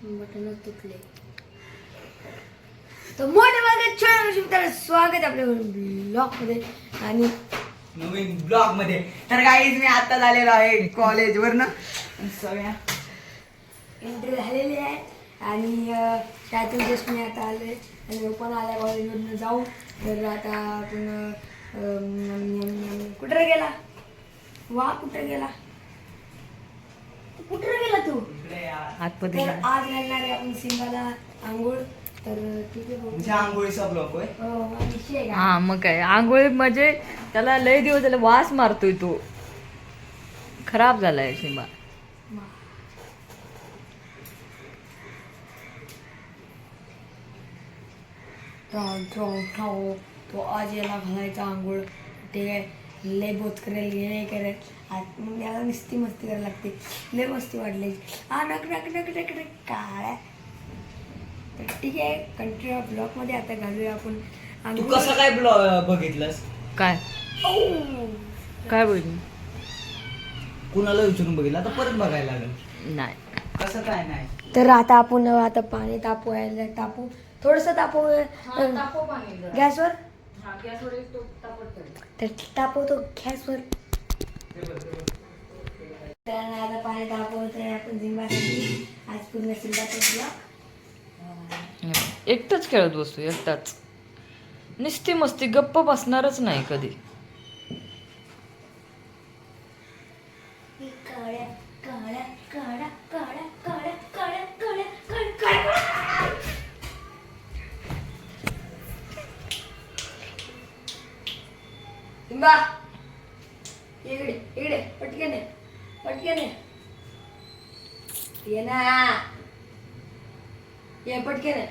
Button तुटले. तर मोठे माझ्या छान स्वागत आपल्या ब्लॉग मध्ये आणि नवीन ब्लॉग मध्ये. तर गाईज मी आता झालेलो आहे कॉलेज वरनं. सगळ्या एंट्री झालेली आहे आणि त्यातून जस्ट मी आता आले आणि ओपन आल्या कॉलेजवरनं जाऊ. तर आता आपण कुठे गेला कुठे गेला तू. आतमध्ये तर आज घालणार आहे आपण सिंगाला आंघोळ. तर ठीक आहे तुझ्या आंघोळीचा ब्लॉग होय. विषय आहे का? हा मग काय आंघोळी म्हणजे त्याला लय दिवस त्याला वास मारतोय तो. खराब झालाय शिंबा. तो आज याला घालायचा आंघोळ. ते लय बोत करेल हे नाही करेल. मग याला नुसती मस्ती करायला लागते. लय मस्ती वाटली. नक नक नक नक नक काळ्या. तर ठीक आहे कंटिन्यू ब्लॉग मध्ये आता घालूया आपण तू आंघोळ. कसं काय ब्लॉग बघितलंस? काय काय बोलली कुणाला विचारून बघितलं? आता परत बघायला लागेल. नाही. कसं काय नाही. तर आता आपण आता पाणी तापू थोडस तापू गॅसवर. तर तापवतो गॅसवर. तर आता पाणी तापवतोय आपण झिंबासाठी. आज पूर्ण झिंबाचा एकटाच खेळत बसतो एकटाच. नुसती मस्ती गप्प बसणारच नाही कधी. काळ्या काळ्या काळ्या काळ्या काळ्या काळ्या काळ्या काळ्या. झिंबा इकडे इकडे पटकन ये ना. ये पटकन ये.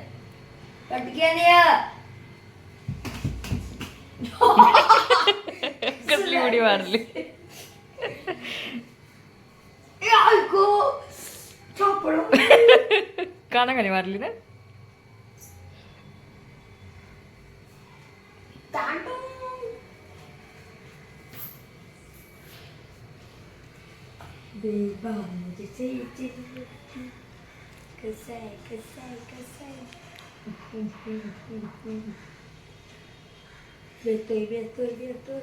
कसली उडी मारली. ऐको चोपडो. कानाखाली मारली ना. तांडू बेबा मुझे कसं आहे बेतोय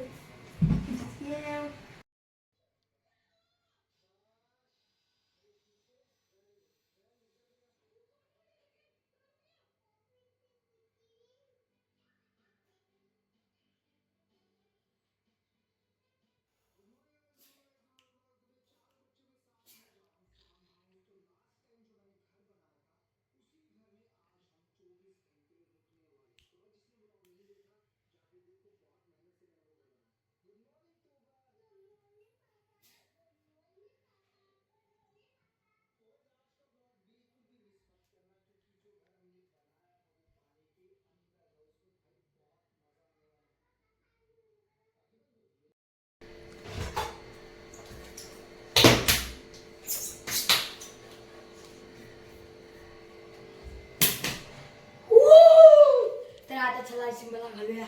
तर आता चला सिंबाला घालूया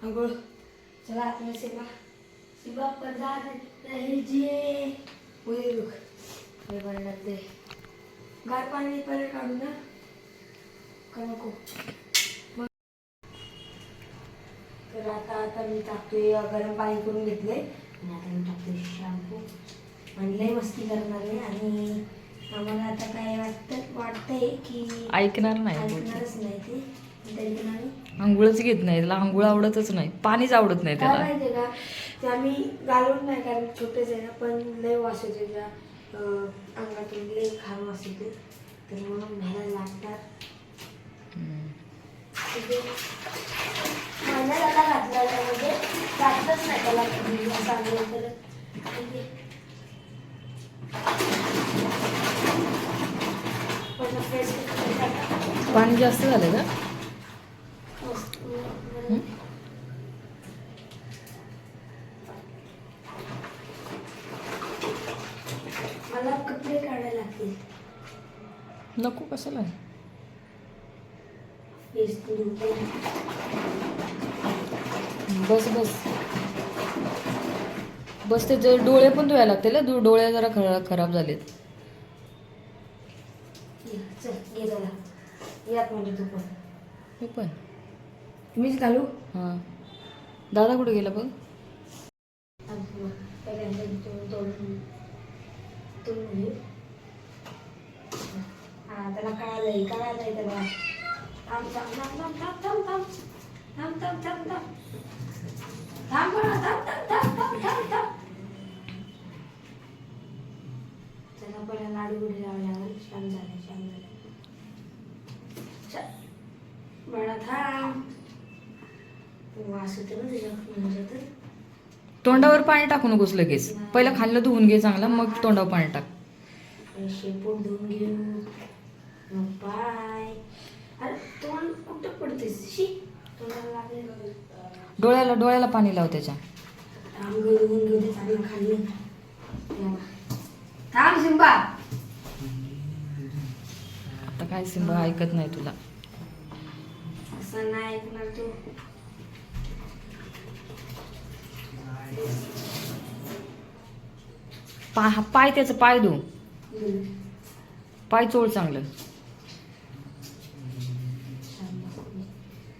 आंघोळ. चला आता सिंबा पदार्थ जे बनते गार पाणी पहिले काढू ना का नको. तर आता मी टाकतोय गरम पाणी करून घेतले आणि आता मी टाकतोय शॅम्पू. आणि लय मस्ती करणार आहे आणि आम्हाला आता काय वाटतंय की ऐकणार नाही. ऐकणारच नाही ते. आंघोळच घेत नाही त्याला. आंघोळ आवडतच नाही. पाणीच आवडत नाही काय त्याला. माहितीये का ते आम्ही घालून नाही कारण छोटेच आहे ना. पण लय वास येते त्या अंगातून लय घाण वास येते. तर म्हणून घालायला लागतात. महिन्यात आता घातला त्यामध्ये घातलंच नाही त्याला सांगलं तर. पाणी जास्त झालं का. मला कपडे काढायला लागतील. नको कशाला. बस बस बस. त्याचे डोळे पण धुवायला लागतील. डोळे जरा खराब झालेत. चल ये दादा यात म्हणजे तू पण मी पण मीच घालू हां दादा कुठे गेला बघ त्याला कळालंय त्याला थांब थांब थांब थांब थांब थांब थांब थांब थांब थांब थांब थांब बाळा, थांब थांब थांब थांब थांब थांब त्याला पहिला लाडू गुडी लावायला लागेल. छान झाले बाळा थांब वास होते ना त्याच्या तोंडावर पाणी टाकू नकोस लगेच पहिला खाल्लं धुवून घे चांगला मग तोंडावर पाणी टाक शेपूट धुवून घेऊ मग पाय अरे तोंड कुठं पडतेस शी तोंडाला लागले डोळ्याला पाणी लाव त्याच्या अंग धुवून घेऊ ते चांगलं खाल्लं थांब सिंबा आता काय सिंबा ऐकत नाही तुला असं नाही ऐकणार तू पाय त्याचं पाय धु पाय चोळ चांगलं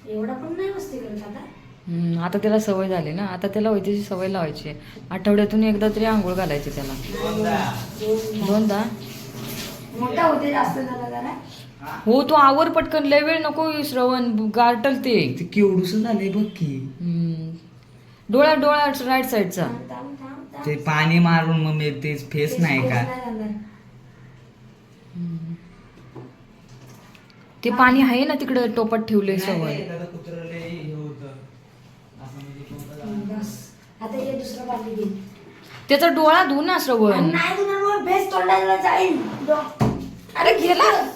एवढा पण नाही मस्ती करत आता आता त्याला सवय झाली ना आता त्याला त्याची सवय लावायची आठवड्यातून एकदा तरी आंघोळ घालायची त्याला दोनदा मोठा होते जास्त झाला जरा हो तू आवर पटकन लय वेळ नको श्रवण गारटल ते केवढूस झालंय बघ की डोळा राईट साईडचा थांब थांब थांब थांब ते पाणी मारून मग मी ते फेस नाही का ते पाणी आहे ना तिकडे टोपात ठेवलंय श्रवण बस आता ये दुसरं पाणी घे त्याचा डोळा धु ना श्रवण नाही तुला मग बेस्ट तोंडाला जाईल अरे गेला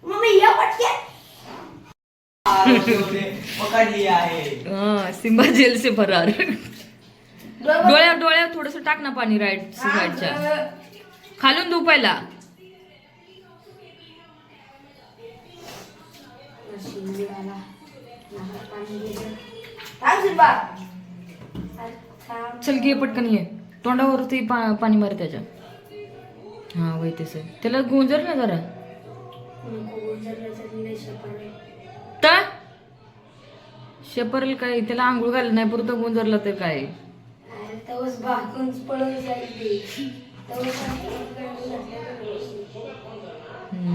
मग मी या पटके पकडली आहे सिंबा जेल से फरार डोळ्या थोडस टाक ना पाणी राईट साईडच्या खालून धु पहिला चल घे पटकन ये तोंडावरती पाणी मार त्याच्या हा वय तसं त्याला गुंजर ना जरा तर शेपरेल काय त्याला आंघोळ घाल नाही पुरत गुंजरला तर काय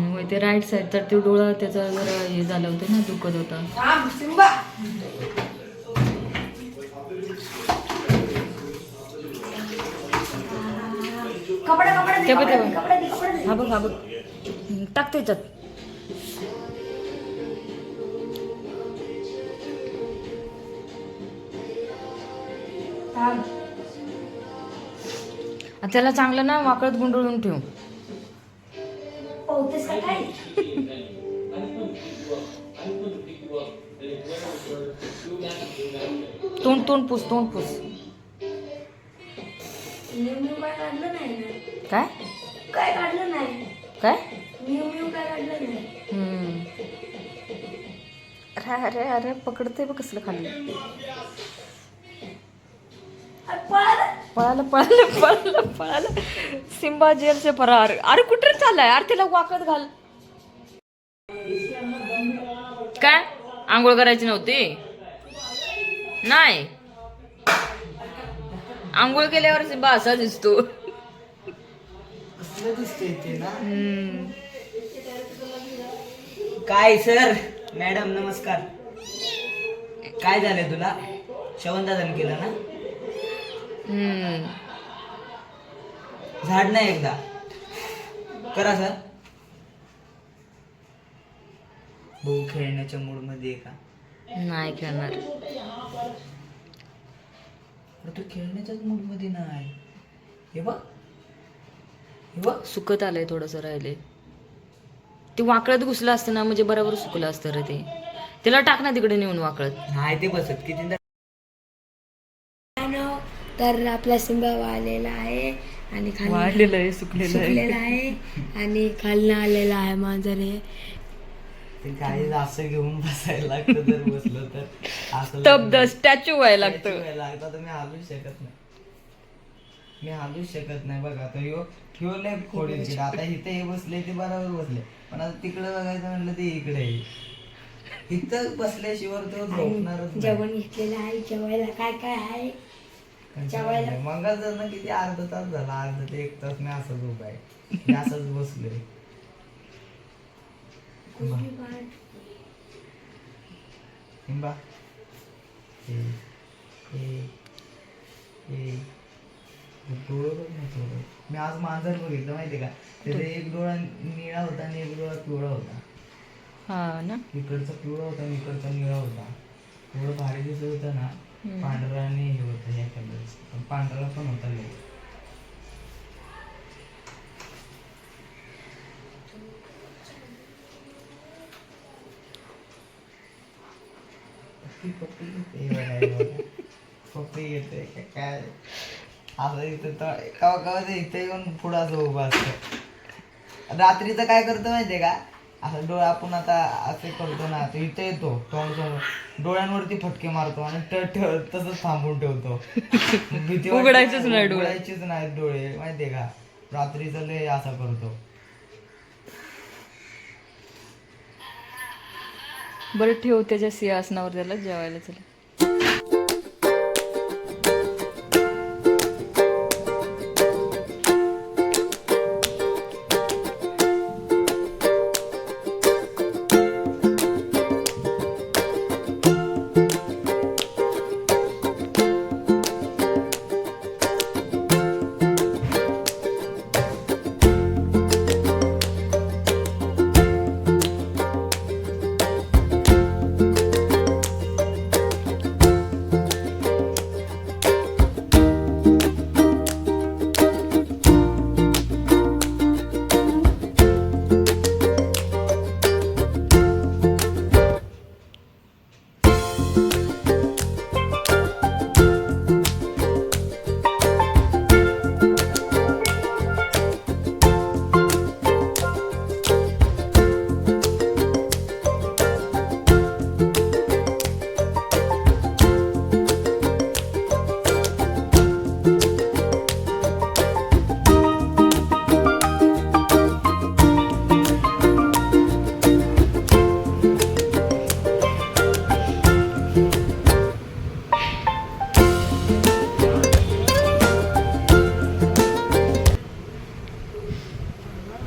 वय ते राईट साईडचा तो डोळा त्याचा जरा हे झालं होतं ना दुखत होता हा बघ टाक त्याच्यात त्याला चांगलं ना वाकळत गुंडळून ठेव तोंड पुस काय काय काढलं नाही काय काय काढलं नाही अरे पकडते बघ कसलं खाली पळालं सिंबा जेल से फरार अरे कुठे चाललाय अरे त्याला वाकत घाल काय आंघोळ करायची नव्हती नाही आंघोळ केल्यावर सिंबा असा दिसतो काय सर मॅडम नमस्कार काय झालंय तुला शवनदादाने केलं ना झाड नाही एकदा करा सर भाऊ खेळण्याच्या मूड मध्ये का नाही खेळणार तू खेळण्याच्याच मूड मध्ये नाही हे बघ सुकत आलंय थोडस राहिले ते वाकळत घुसलं असतं ना म्हणजे बरोबर सुकलं असतं रे ते त्याला टाक ना तिकडे नेऊन वाकळत नाही ते बसत किती तर आपला सिंबा वाळलेला आहे आणि वाढलेलं आहे सुकलेलं आहे आणि खालनं आलेला आहे मांजर हे ते काही असं घेऊन बसायला लागतं जर बसलं तर असं तब्द स्टॅच्यू व्हायला लागतं लागतं तर मी हालूच शकत नाही बघा तर ह्यो लय खोडील आता इथे हे बसले ते बरोबर बसले, पण आता तिकडे बघायचं म्हणलं ते इकडे आहे. इथं बसल्याशिवाय तो झोपणारच नाही. जेवण घेतलेलं आहे, जेवायला काय काय आहे जेवायला. मग जर ना किती अर्धा तास झाला, अर्धा ते 1 तास मी असंच उभा आहे, मी असंच बसलोय. हिंबा डोळं बघ ना थोडं. मी आज मांजर बघितलं माहितीये का, त्याचा एक डोळा निळा होता आणि एक डोळा पिवळा होता. हा ना. इकडचा पिवळा होता आणि इकडचा निळा होता. एवढं भारी दिसत होतं ना. पांढरा आणि हे होतं ह्या कलरचं, पण पांढरा पण होता लय. पप्पी येते काय असं इथं कवा कवा इथं येऊन पुढं असं उभं असतं. रात्रीचं काय करतो माहितीये का, असं डोळा आपण आता असे करतो ना, तो इथं येतो तोंड समोर, डोळ्यांवरती फटके मारतो आणि तसंच थांबून ठेवतो. भीती वाटते, उघडायचेच नाही डोळे. उघडायचेच नाही डोळे माहितीये का, रात्रीचं लय असा करतो. बरं ठेव त्याच्या सिंहासनावर त्याला जेवायला चला.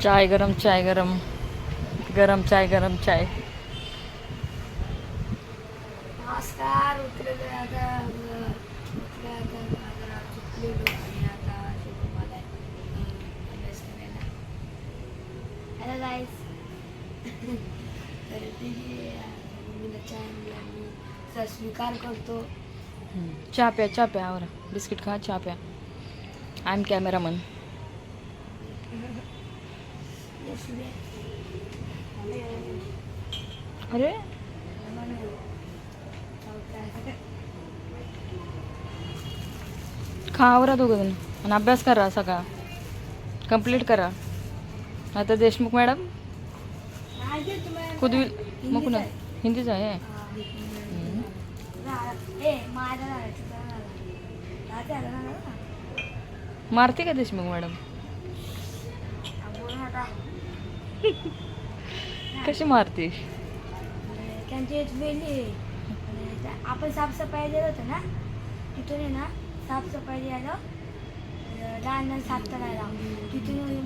चाय गरम, चाय गरम, गरम चाय, गरम चाय. नमस्कार. उतरले आता चुकलेलो आणि आता मला अभ्यास करायला. हॅलो गाईस. तर ते मम्मीला चहा आणला आणि त्याचा स्वीकार करतो. चहा प्या, चहा प्या, आवरा बिस्किट खा, चहा प्या. I am cameraman. अरे खा, आवरा दोघं जण आणि अभ्यास करा सगळा, कंप्लीट करा. आता देशमुख मॅडम खुद मग कुणा हिंदीच आहे. मारते का देशमुख मॅडम? कशी मारते? त्यांची वेली आपण साफसफाई देत होतो ना, तिथून आहे ना साफसफाई द्यायला लहान साफ करायला, तिथून एवढी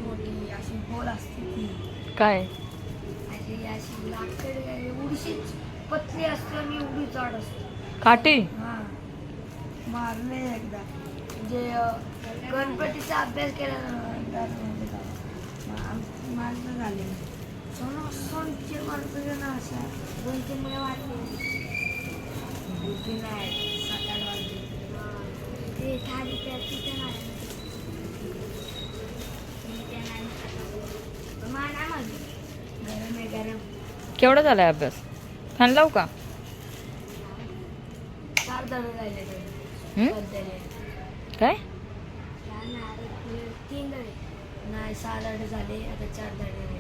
मोठी अशी बोल असते ती काय अशी अशी लागते, एवढीशीच पतली असते आणि एवढी जाड असते. काठी? हां, मारले एकदा. म्हणजे गणपतीचा अभ्यास केला माणसं झाले सोनचे माणसं ना, अशा 2-3 मुलं वाटले नाही 7-8 वाजले. ते थाली त्या तिथे नाही गरम आहे गरम. केवढा झालाय अभ्यास? फॅन लावू का? 4 धडे राहिले काय? 3 धडे नाही, 6 धडे झाले, आता 4 धडे राहिले.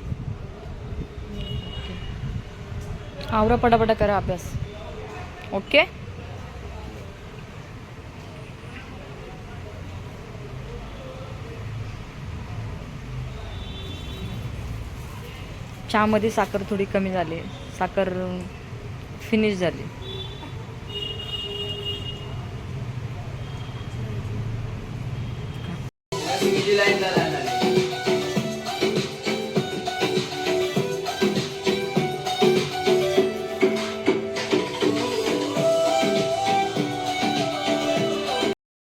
आवरा पटापटा करा अभ्यास. ओके. चहामध्ये साखर थोडी कमी झाली, साखर फिनिश झाली.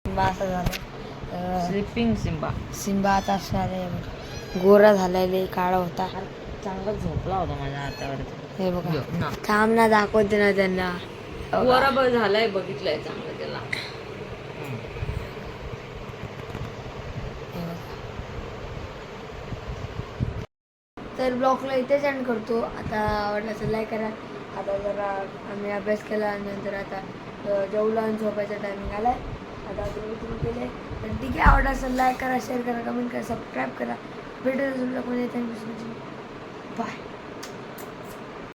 सिम्बा असं झालं. स्लिपिंग सिम्बा सिम्बा आता असणार आहे, गोरा झालेला काळा होता. चांगला झोपला होता माझ्या हातावरती. हे बघा, थांब ना, दाखवते ना त्यांना. बरोबर झालाय, बघितलंय चांगलं त्याला. तर ब्लॉगला इथेच एंड करतो. आता आवडला तर लाईक करा. आता जरा आम्ही अभ्यास केला, नंतर आता जेवलो आणि झोपायचा टायमिंग आला आहे. आता तुम्ही केले तर ठीक आहे. आवडला असेल लाईक करा, शेअर करा, कमेंट करा, सबस्क्राईब करा. भेटूया दुसऱ्या कोणी. Thank you so much. बाय.